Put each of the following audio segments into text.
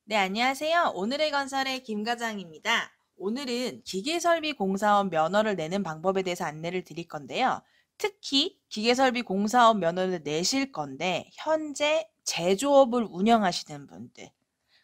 네, 안녕하세요. 오늘의 건설의 김과장입니다. 오늘은 기계설비공사원 면허를 내는 방법에 대해서 안내를 드릴 건데요. 특히 기계설비 공사원 면허를 내실 건데 현재 제조업을 운영하시는 분들,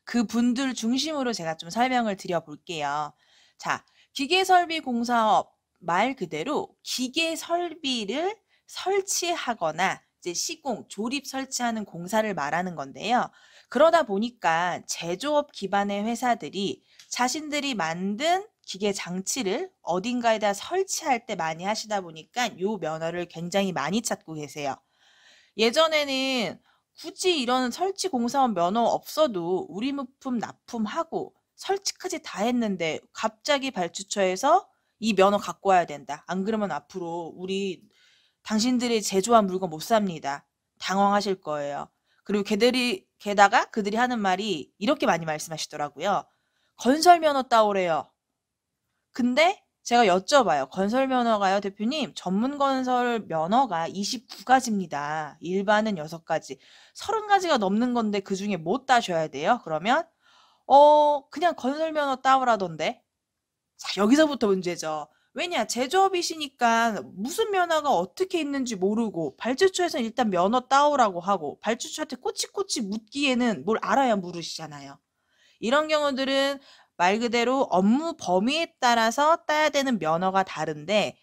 그 분들 중심으로 제가 좀 설명을 드려볼게요. 자, 기계설비 공사업 말 그대로 기계 설비를 설치하거나 이제 시공, 조립 설치하는 공사를 말하는 건데요. 그러다 보니까 제조업 기반의 회사들이 자신들이 만든 기계 장치를 어딘가에다 설치할 때 많이 하시다 보니까 요 면허를 굉장히 많이 찾고 계세요. 예전에는 굳이 이런 설치 공사원 면허 없어도 우리 물품 납품하고 설치까지 다 했는데 갑자기 발주처에서 이 면허 갖고 와야 된다. 안 그러면 앞으로 우리 당신들이 제조한 물건 못 삽니다. 당황하실 거예요. 그리고 게다가 그들이 하는 말이 이렇게 많이 말씀하시더라고요. 건설 면허 따오래요. 근데 제가 여쭤봐요. 건설 면허가요, 대표님? 전문 건설 면허가 29가지입니다. 일반은 6가지. 30가지가 넘는 건데 그중에 뭐 따셔야 돼요? 그러면 그냥 건설 면허 따오라던데. 자, 여기서부터 문제죠. 왜냐, 제조업이시니까 무슨 면허가 어떻게 있는지 모르고 발주처에서는 일단 면허 따오라고 하고 발주처한테 꼬치꼬치 묻기에는 뭘 알아야 물으시잖아요. 이런 경우들은 말 그대로 업무 범위에 따라서 따야 되는 면허가 다른데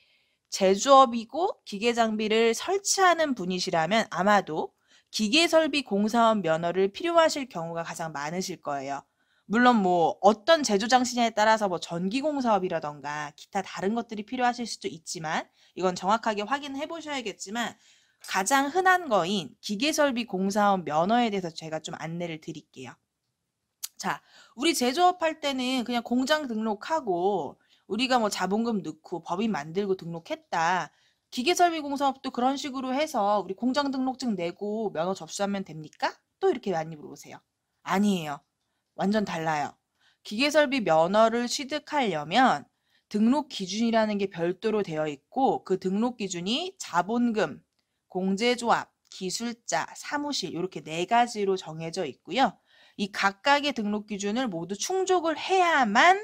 제조업이고 기계 장비를 설치하는 분이시라면 아마도 기계설비 공사원 면허를 필요하실 경우가 가장 많으실 거예요. 물론 뭐 어떤 제조 장치냐에 따라서 뭐 전기공사업이라던가 기타 다른 것들이 필요하실 수도 있지만 이건 정확하게 확인해 보셔야겠지만 가장 흔한 거인 기계설비 공사원 면허에 대해서 제가 좀 안내를 드릴게요. 자, 우리 제조업 할 때는 그냥 공장 등록하고 우리가 뭐 자본금 넣고 법인 만들고 등록했다. 기계설비공사업도 그런 식으로 해서 우리 공장 등록증 내고 면허 접수하면 됩니까? 또 이렇게 많이 물어보세요. 아니에요. 완전 달라요. 기계설비 면허를 취득하려면 등록 기준이라는 게 별도로 되어 있고 그 등록 기준이 자본금, 공제조합, 기술자, 사무실 이렇게 4가지로 정해져 있고요. 이 각각의 등록 기준을 모두 충족을 해야만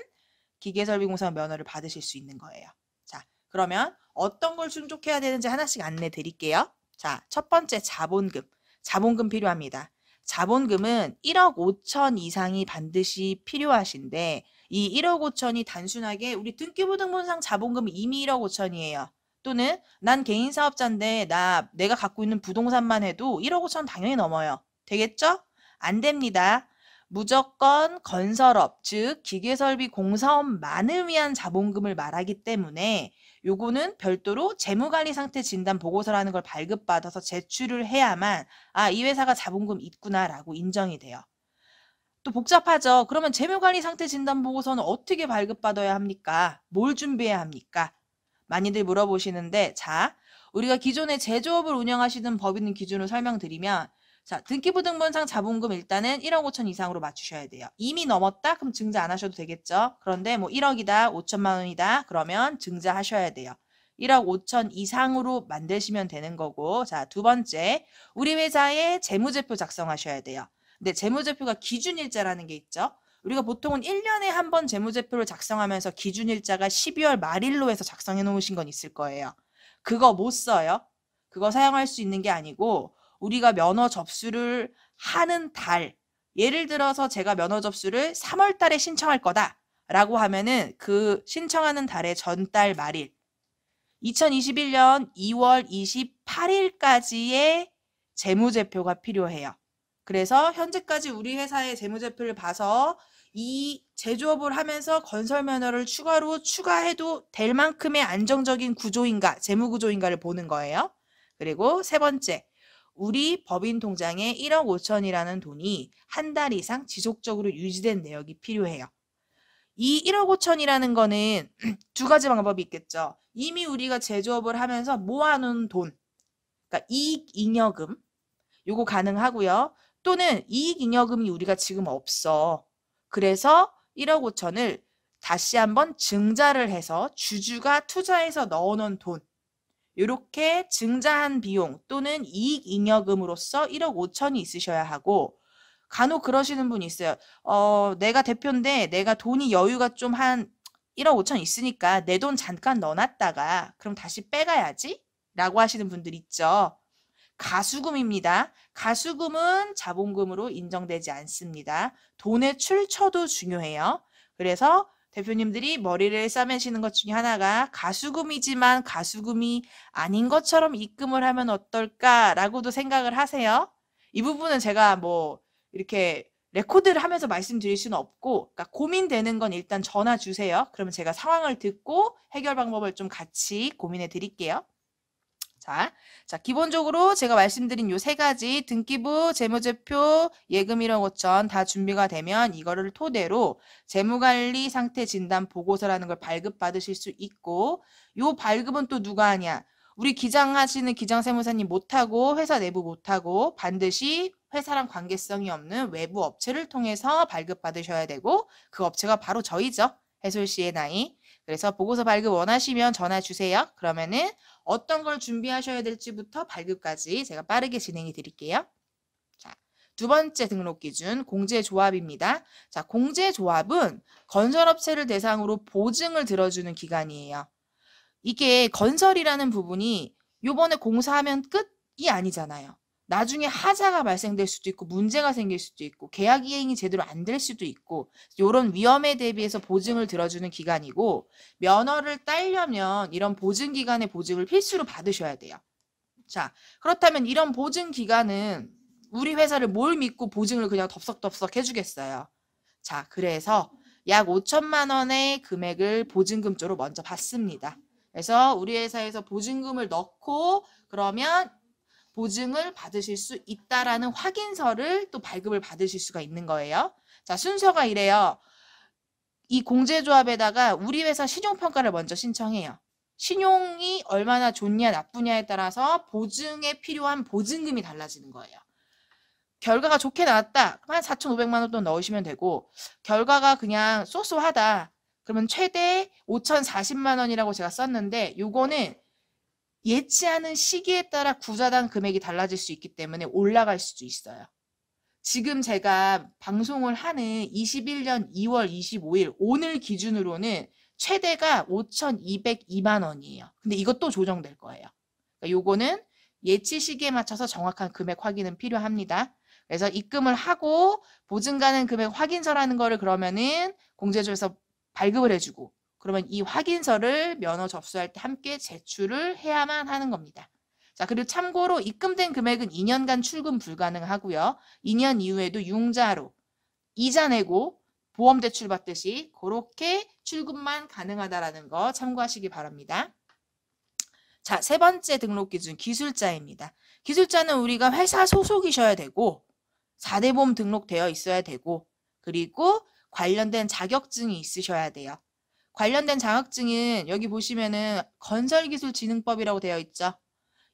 기계설비공사 면허를 받으실 수 있는 거예요. 자, 그러면 어떤 걸 충족해야 되는지 하나씩 안내 드릴게요. 자, 첫 번째 자본금. 자본금 필요합니다. 자본금은 1억 5천 이상이 반드시 필요하신데 이 1억 5천이 단순하게 우리 등기부등본상 자본금이 이미 1억 5천이에요. 또는 난 개인 사업자인데 내가 갖고 있는 부동산만 해도 1억 5천 당연히 넘어요. 되겠죠? 안 됩니다. 무조건 건설업, 즉 기계설비 공사업만을 위한 자본금을 말하기 때문에 요거는 별도로 재무관리 상태 진단 보고서라는 걸 발급받아서 제출을 해야만 이 회사가 자본금 있구나라고 인정이 돼요. 또 복잡하죠. 그러면 재무관리 상태 진단 보고서는 어떻게 발급받아야 합니까? 뭘 준비해야 합니까? 많이들 물어보시는데 자, 우리가 기존에 제조업을 운영하시는 법인 기준으로 설명드리면 자, 등기부등본상 자본금 일단은 1억 5천 이상으로 맞추셔야 돼요. 이미 넘었다? 그럼 증자 안 하셔도 되겠죠? 그런데 뭐 1억이다, 5천만 원이다? 그러면 증자하셔야 돼요. 1억 5천 이상으로 만드시면 되는 거고 자, 두 번째, 우리 회사에 재무제표 작성하셔야 돼요. 근데 재무제표가 기준일자라는 게 있죠. 우리가 보통은 1년에 한 번 재무제표를 작성하면서 기준일자가 12월 말일로 해서 작성해 놓으신 건 있을 거예요. 그거 못 써요. 그거 사용할 수 있는 게 아니고 우리가 면허 접수를 하는 달, 예를 들어서 제가 면허 접수를 3월 달에 신청할 거다라고 하면은 그 신청하는 달의 전달 말일, 2021년 2월 28일까지의 재무제표가 필요해요. 그래서 현재까지 우리 회사의 재무제표를 봐서 이 제조업을 하면서 건설 면허를 추가로 추가해도 될 만큼의 안정적인 구조인가, 재무 구조인가를 보는 거예요. 그리고 세 번째, 우리 법인 통장에 1억 5천이라는 돈이 한 달 이상 지속적으로 유지된 내역이 필요해요. 이 1억 5천이라는 거는 두 가지 방법이 있겠죠. 이미 우리가 제조업을 하면서 모아놓은 돈, 그러니까 이익잉여금, 요거 가능하고요. 또는 이익잉여금이 우리가 지금 없어. 그래서 1억 5천을 다시 한번 증자를 해서 주주가 투자해서 넣어놓은 돈, 이렇게 증자한 비용 또는 이익잉여금으로서 1억 5천이 있으셔야 하고, 간혹 그러시는 분이 있어요. 내가 대표인데 내가 돈이 여유가 좀 한 1억 5천 있으니까 내 돈 잠깐 넣어놨다가 그럼 다시 빼가야지? 라고 하시는 분들 있죠. 가수금입니다. 가수금은 자본금으로 인정되지 않습니다. 돈의 출처도 중요해요. 그래서 대표님들이 머리를 싸매시는 것 중에 하나가 가수금이지만 가수금이 아닌 것처럼 입금을 하면 어떨까라고도 생각을 하세요. 이 부분은 제가 뭐 이렇게 레코드를 하면서 말씀드릴 수는 없고, 그러니까 고민되는 건 일단 전화 주세요. 그러면 제가 상황을 듣고 해결 방법을 좀 같이 고민해 드릴게요. 자, 기본적으로 제가 말씀드린 요 세 가지 등기부, 재무제표, 예금 1억 5천 다 준비가 되면 이거를 토대로 재무관리 상태 진단 보고서라는 걸 발급받으실 수 있고, 요 발급은 또 누가 하냐? 우리 기장하시는 기장세무사님 못하고 회사 내부 못하고 반드시 회사랑 관계성이 없는 외부 업체를 통해서 발급받으셔야 되고, 그 업체가 바로 저희죠. 해솔 C&I. 그래서 보고서 발급 원하시면 전화 주세요. 그러면은 어떤 걸 준비하셔야 될지부터 발급까지 제가 빠르게 진행해 드릴게요. 자, 두 번째 등록 기준 공제조합입니다. 자, 공제조합은 건설업체를 대상으로 보증을 들어주는 기관이에요. 이게 건설이라는 부분이 요번에 공사하면 끝이 아니잖아요. 나중에 하자가 발생될 수도 있고 문제가 생길 수도 있고 계약 이행이 제대로 안 될 수도 있고, 이런 위험에 대비해서 보증을 들어주는 기관이고, 면허를 따려면 이런 보증기관의 보증을 필수로 받으셔야 돼요. 자, 그렇다면 이런 보증기관은 우리 회사를 뭘 믿고 보증을 그냥 덥석덥석 해주겠어요. 자, 그래서 약 5천만 원의 금액을 보증금조로 먼저 받습니다. 그래서 우리 회사에서 보증금을 넣고 그러면 보증을 받으실 수 있다라는 확인서를 또 발급을 받으실 수가 있는 거예요. 자, 순서가 이래요. 이 공제조합에다가 우리 회사 신용평가를 먼저 신청해요. 신용이 얼마나 좋냐 나쁘냐에 따라서 보증에 필요한 보증금이 달라지는 거예요. 결과가 좋게 나왔다. 한 4,500만 원 돈 넣으시면 되고, 결과가 그냥 쏘쏘하다. 그러면 최대 5,040만 원이라고 제가 썼는데, 요거는 예치 않은 시기에 따라 구자당 금액이 달라질 수 있기 때문에 올라갈 수도 있어요. 지금 제가 방송을 하는 21년 2월 25일 오늘 기준으로는 최대가 5,202만 원이에요. 근데 이것도 조정될 거예요. 그러니까 요거는 예치 시기에 맞춰서 정확한 금액 확인은 필요합니다. 그래서 입금을 하고 보증 가능 금액 확인서라는 거를 그러면은 공제조에서 발급을 해주고, 그러면 이 확인서를 면허 접수할 때 함께 제출을 해야만 하는 겁니다. 자, 그리고 참고로 입금된 금액은 2년간 출금 불가능하고요. 2년 이후에도 융자로 이자 내고 보험 대출 받듯이 그렇게 출금만 가능하다라는 거 참고하시기 바랍니다. 자, 세 번째 등록 기준 기술자입니다. 기술자는 우리가 회사 소속이셔야 되고 4대 보험 등록되어 있어야 되고, 그리고 관련된 자격증이 있으셔야 돼요. 관련된 자격증은 여기 보시면은 건설기술진흥법이라고 되어 있죠.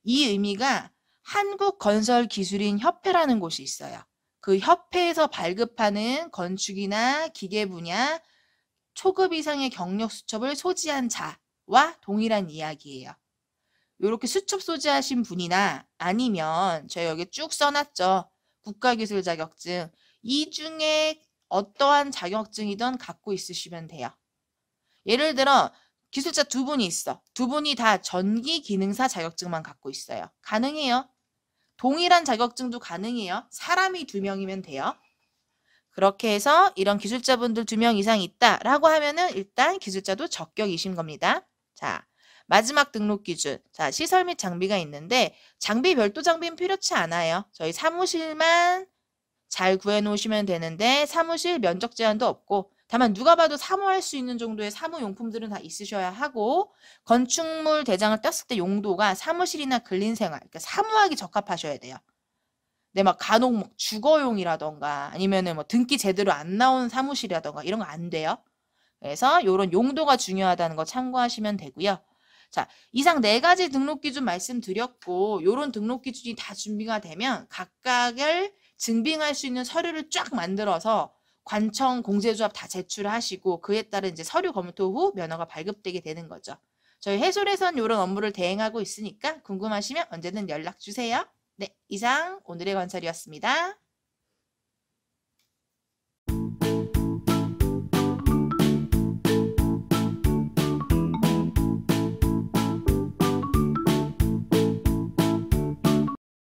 이 의미가 한국건설기술인협회라는 곳이 있어요. 그 협회에서 발급하는 건축이나 기계 분야 초급 이상의 경력 수첩을 소지한 자와 동일한 이야기예요. 이렇게 수첩 소지하신 분이나 아니면 저희 여기 쭉 써놨죠. 국가기술 자격증. 이 중에 어떠한 자격증이든 갖고 있으시면 돼요. 예를 들어 기술자 두 분이 있어. 두 분이 다 전기기능사 자격증만 갖고 있어요. 가능해요. 동일한 자격증도 가능해요. 사람이 2명이면 돼요. 그렇게 해서 이런 기술자분들 2명 이상 있다라고 하면은 일단 기술자도 적격이신 겁니다. 자, 마지막 등록 기준. 자, 시설 및 장비가 있는데 장비 별도 장비는 필요치 않아요. 저희 사무실만 잘 구해 놓으시면 되는데 사무실 면적 제한도 없고, 다만 누가 봐도 사무할 수 있는 정도의 사무용품들은 다 있으셔야 하고, 건축물 대장을 떴을 때 용도가 사무실이나 근린생활, 그러니까 사무하기 적합하셔야 돼요. 근데 막 간혹 뭐 주거용이라던가 아니면은 뭐 등기 제대로 안 나온 사무실이라던가 이런 거 안 돼요. 그래서 이런 용도가 중요하다는 거 참고하시면 되고요. 자, 이상 4가지 등록 기준 말씀드렸고, 이런 등록 기준이 다 준비가 되면 각각을 증빙할 수 있는 서류를 쫙 만들어서 관청 공제조합 다 제출하시고 그에 따른 이제 서류 검토 후 면허가 발급되게 되는 거죠. 저희 해솔에선 이런 업무를 대행하고 있으니까 궁금하시면 언제든 연락 주세요. 네, 이상 오늘의 건설이었습니다.